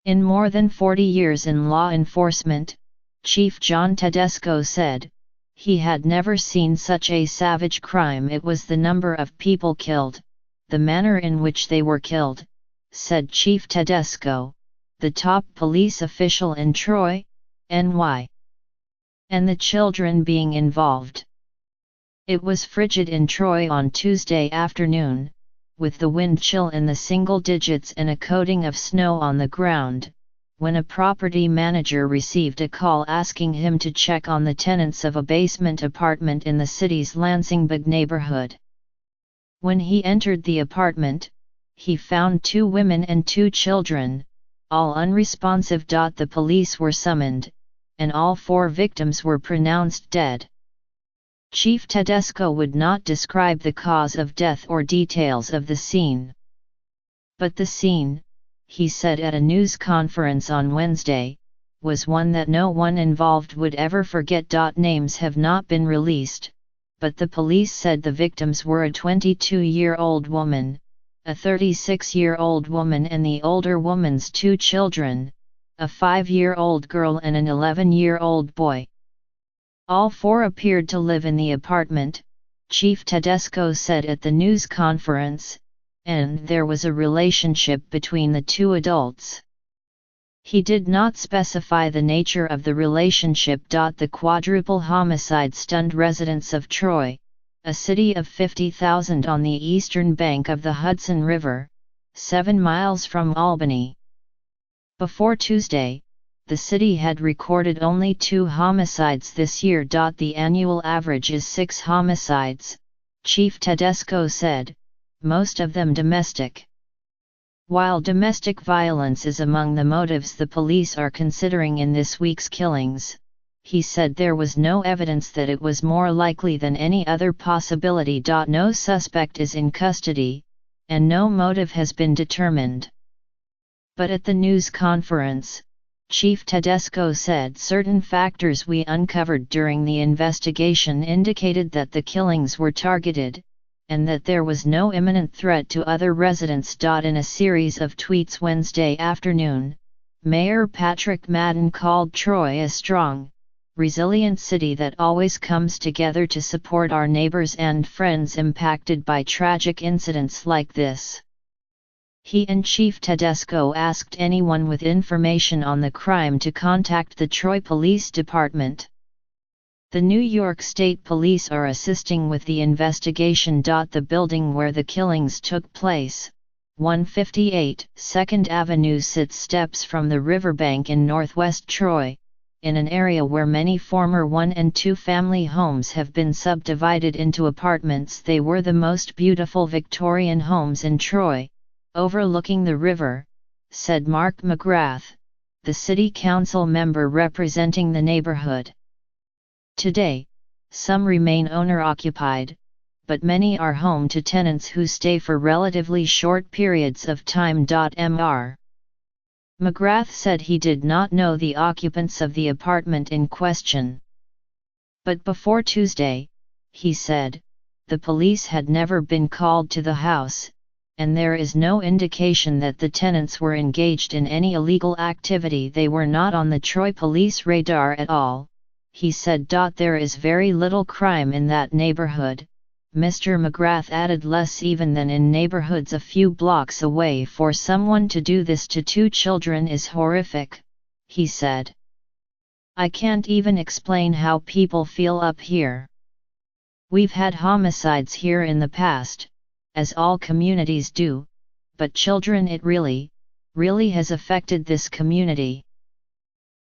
In more than 40 years in law enforcement, Chief John Tedesco said, he had never seen such a savage crime. It was the number of people killed, the manner in which they were killed, said Chief Tedesco, the top police official in Troy, NY. And the children being involved. It was frigid in Troy on Tuesday afternoon, with the wind chill in the single digits and a coating of snow on the ground, when a property manager received a call asking him to check on the tenants of a basement apartment in the city's Lansingburg neighborhood. When he entered the apartment, he found 2 women and 2 children, all unresponsive. The police were summoned, and all 4 victims were pronounced dead. Chief Tedesco would not describe the cause of death or details of the scene. But the scene, he said at a news conference on Wednesday, was one that no one involved would ever forget. Names have not been released, but the police said the victims were a 22-year-old woman, a 36-year-old woman and the older woman's 2 children, a 5-year-old girl and an 11-year-old boy. All 4 appeared to live in the apartment, Chief Tedesco said at the news conference, and there was a relationship between the 2 adults. He did not specify the nature of the relationship. The quadruple homicide stunned residents of Troy, a city of 50,000 on the eastern bank of the Hudson River, 7 miles from Albany. Before Tuesday, the city had recorded only 2 homicides this year. The annual average is 6 homicides, Chief Tedesco said, most of them domestic. While domestic violence is among the motives the police are considering in this week's killings, he said there was no evidence that it was more likely than any other possibility. No suspect is in custody, and no motive has been determined. But at the news conference, Chief Tedesco said certain factors we uncovered during the investigation indicated that the killings were targeted, and that there was no imminent threat to other residents. In a series of tweets Wednesday afternoon, Mayor Patrick Madden called Troy a strong, resilient city that always comes together to support our neighbors and friends impacted by tragic incidents like this. He and Chief Tedesco asked anyone with information on the crime to contact the Troy Police Department. The New York State Police are assisting with the investigation. The building where the killings took place, 158 2nd Avenue, sits steps from the riverbank in northwest Troy, in an area where many former 1- and 2-family homes have been subdivided into apartments. They were the most beautiful Victorian homes in Troy, overlooking the river, said Mark McGrath, the city council member representing the neighborhood. Today, some remain owner-occupied, but many are home to tenants who stay for relatively short periods of time. Mr. McGrath said he did not know the occupants of the apartment in question. But before Tuesday, he said, the police had never been called to the house, and there is no indication that the tenants were engaged in any illegal activity. They were not on the Troy police radar at all, he said. There is very little crime in that neighborhood, Mr. McGrath added. Less even than in neighborhoods a few blocks away. For someone to do this to 2 children is horrific, he said. I can't even explain how people feel up here. We've had homicides here in the past, as all communities do, but children, it really has affected this community.